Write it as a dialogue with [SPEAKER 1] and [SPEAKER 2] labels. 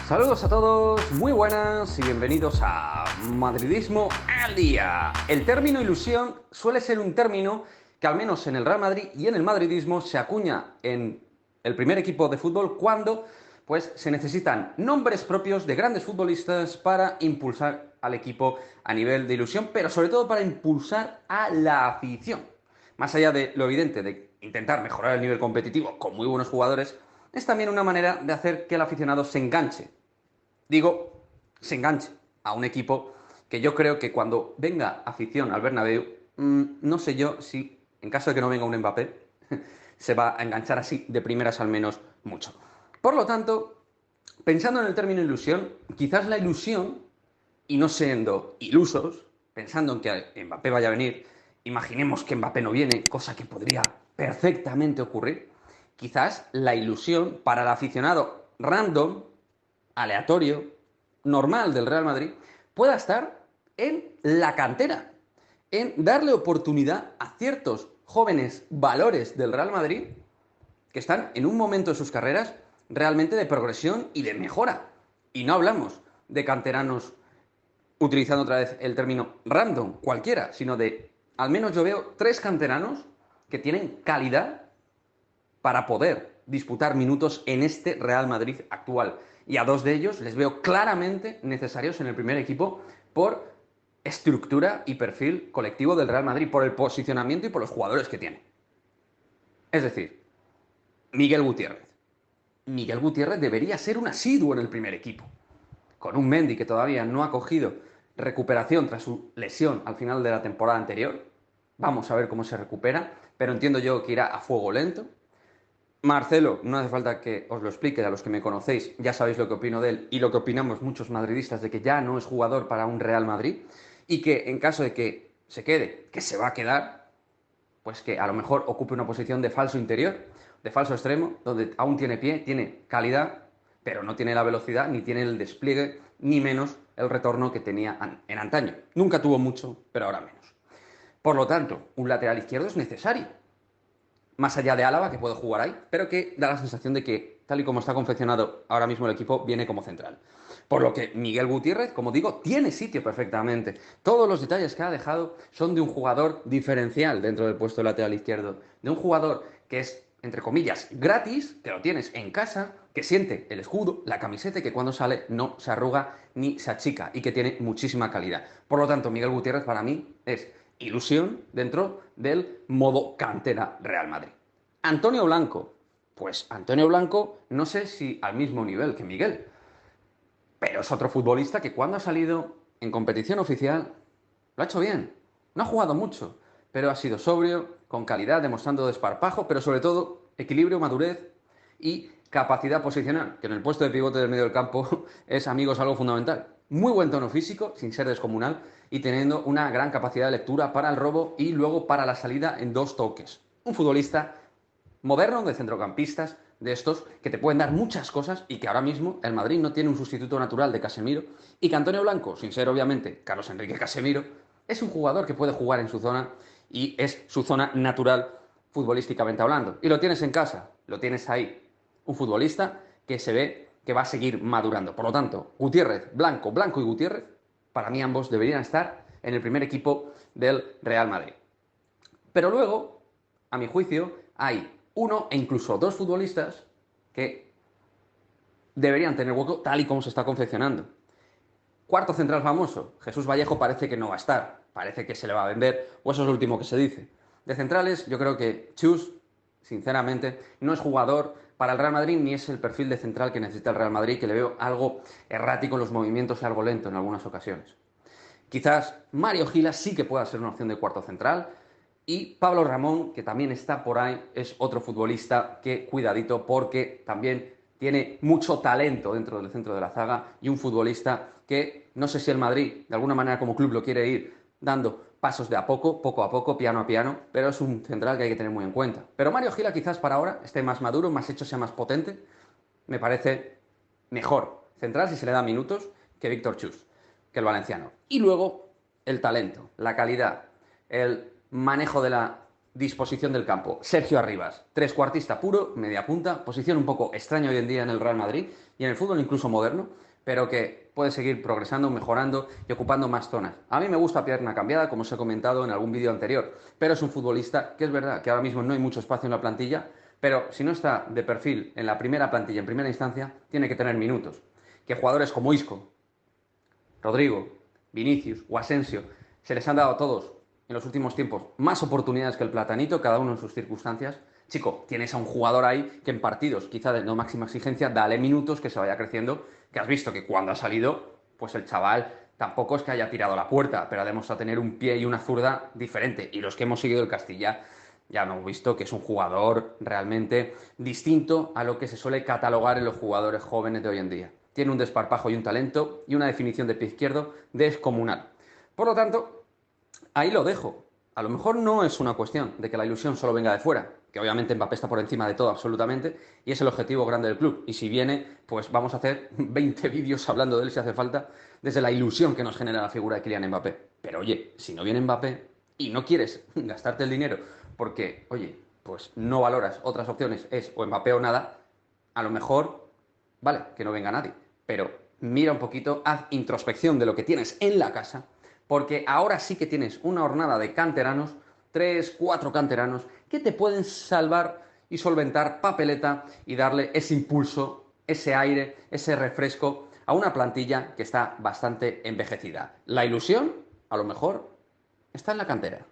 [SPEAKER 1] Saludos a todos, muy buenas y bienvenidos a Madridismo al Día. El término ilusión suele ser un término que al menos en el Real Madrid y en el madridismo se acuña en el primer equipo de fútbol cuando pues, se necesitan nombres propios de grandes futbolistas para impulsar al equipo a nivel de ilusión, pero sobre todo para impulsar a la afición. Más allá de lo evidente de intentar mejorar el nivel competitivo con muy buenos jugadores, es también una manera de hacer que el aficionado se enganche. Digo, se enganche a un equipo que yo creo que cuando venga afición al Bernabéu, no sé yo si, en caso de que no venga un Mbappé, se va a enganchar así de primeras al menos mucho. Por lo tanto, pensando en el término ilusión, quizás la ilusión, y no siendo ilusos, pensando en que Mbappé vaya a venir, imaginemos que Mbappé no viene, cosa que podría perfectamente ocurrir, quizás la ilusión para el aficionado random, aleatorio, normal del Real Madrid, pueda estar en la cantera, en darle oportunidad a ciertos jóvenes valores del Real Madrid que están en un momento de sus carreras realmente de progresión y de mejora. Y no hablamos de canteranos, utilizando otra vez el término random, cualquiera, sino de, al menos yo veo, 3 canteranos que tienen calidad para poder disputar minutos en este Real Madrid actual. Y a 2 de ellos les veo claramente necesarios en el primer equipo por estructura y perfil colectivo del Real Madrid, por el posicionamiento y por los jugadores que tiene. Es decir, Miguel Gutiérrez. Miguel Gutiérrez debería ser un asiduo en el primer equipo. Con un Mendy que todavía no ha cogido recuperación tras su lesión al final de la temporada anterior. Vamos a ver cómo se recupera, pero entiendo yo que irá a fuego lento. Marcelo, no hace falta que os lo explique, a los que me conocéis ya sabéis lo que opino de él y lo que opinamos muchos madridistas de que ya no es jugador para un Real Madrid y que en caso de que se quede, que se va a quedar, pues que a lo mejor ocupe una posición de falso interior, de falso extremo, donde aún tiene pie, tiene calidad, pero no tiene la velocidad, ni tiene el despliegue, ni menos el retorno que tenía en antaño. Nunca tuvo mucho, pero ahora menos. Por lo tanto, un lateral izquierdo es necesario más allá de Álava, que puede jugar ahí, pero que da la sensación de que, tal y como está confeccionado ahora mismo el equipo, viene como central. Por lo que Miguel Gutiérrez, como digo, tiene sitio perfectamente. Todos los detalles que ha dejado son de un jugador diferencial dentro del puesto de lateral izquierdo. De un jugador que es, entre comillas, gratis, que lo tienes en casa, que siente el escudo, la camiseta y que cuando sale no se arruga ni se achica y que tiene muchísima calidad. Por lo tanto, Miguel Gutiérrez para mí es ilusión dentro del modo cantera Real Madrid. Antonio Blanco. Pues Antonio Blanco no sé si al mismo nivel que Miguel, pero es otro futbolista que cuando ha salido en competición oficial lo ha hecho bien. No ha jugado mucho, pero ha sido sobrio, con calidad, demostrando desparpajo, pero sobre todo equilibrio, madurez y capacidad posicional, que en el puesto de pivote del medio del campo es, amigos, algo fundamental. Muy buen tono físico, sin ser descomunal, y teniendo una gran capacidad de lectura para el robo y luego para la salida en 2 toques. Un futbolista moderno de centrocampistas, de estos que te pueden dar muchas cosas y que ahora mismo el Madrid no tiene un sustituto natural de Casemiro y que Antonio Blanco, sin ser obviamente Carlos Enrique Casemiro, es un jugador que puede jugar en su zona y es su zona natural futbolísticamente hablando. Y lo tienes en casa, lo tienes ahí. Un futbolista que se ve que va a seguir madurando. Por lo tanto, Gutiérrez, Blanco, Blanco y Gutiérrez, para mí ambos deberían estar en el primer equipo del Real Madrid. Pero luego, a mi juicio, hay uno e incluso 2 futbolistas que deberían tener hueco tal y como se está confeccionando. Cuarto central famoso, Jesús Vallejo parece que no va a estar, parece que se le va a vender, o eso es lo último que se dice. De centrales, yo creo que Chus, sinceramente, no es jugador para el Real Madrid ni es el perfil de central que necesita el Real Madrid, que le veo algo errático en los movimientos y algo lento en algunas ocasiones. Quizás Mario Gila sí que pueda ser una opción de cuarto central. Y Pablo Ramón, que también está por ahí, es otro futbolista que cuidadito porque también tiene mucho talento dentro del centro de la zaga y un futbolista que no sé si el Madrid, de alguna manera como club, lo quiere ir dando pasos de a poco, piano a piano, pero es un central que hay que tener muy en cuenta. Pero Mario Gila quizás para ahora esté más maduro, más hecho, sea más potente. Me parece mejor central si se le da minutos que Víctor Chus, que el valenciano. Y luego el talento, la calidad, el manejo disposición del campo. Sergio Arribas, trescuartista puro, media punta, posición un poco extraña hoy en día en el Real Madrid y en el fútbol incluso moderno, pero que puede seguir progresando, mejorando y ocupando más zonas. A mí me gusta pierna cambiada, como os he comentado en algún vídeo anterior, pero es un futbolista que es verdad que ahora mismo no hay mucho espacio en la plantilla, pero si no está de perfil en la primera plantilla, en primera instancia, tiene que tener minutos. Que jugadores como Isco, Rodrigo, Vinicius o Asensio se les han dado a todos en los últimos tiempos más oportunidades que el Platanito, cada uno en sus circunstancias. Chico, tienes a un jugador ahí que en partidos, quizá de no máxima exigencia, dale minutos, que se vaya creciendo, que has visto que cuando ha salido, pues el chaval tampoco es que haya tirado la puerta, pero ha demostrado tener un pie y una zurda diferente. Y los que hemos seguido el Castilla ya hemos visto que es un jugador realmente distinto a lo que se suele catalogar en los jugadores jóvenes de hoy en día. Tiene un desparpajo y un talento y una definición de pie izquierdo descomunal. Por lo tanto, ahí lo dejo. A lo mejor no es una cuestión de que la ilusión solo venga de fuera, que obviamente Mbappé está por encima de todo absolutamente y es el objetivo grande del club. Y si viene, pues vamos a hacer 20 vídeos hablando de él si hace falta, desde la ilusión que nos genera la figura de Kylian Mbappé. Pero oye, si no viene Mbappé y no quieres gastarte el dinero porque, oye, pues no valoras otras opciones, es o Mbappé o nada, a lo mejor, vale, que no venga nadie, pero mira un poquito, haz introspección de lo que tienes en la casa, porque ahora sí que tienes una hornada de canteranos, 3, 4 canteranos, que te pueden salvar y solventar papeleta y darle ese impulso, ese aire, ese refresco a una plantilla que está bastante envejecida. La ilusión, a lo mejor, está en la cantera.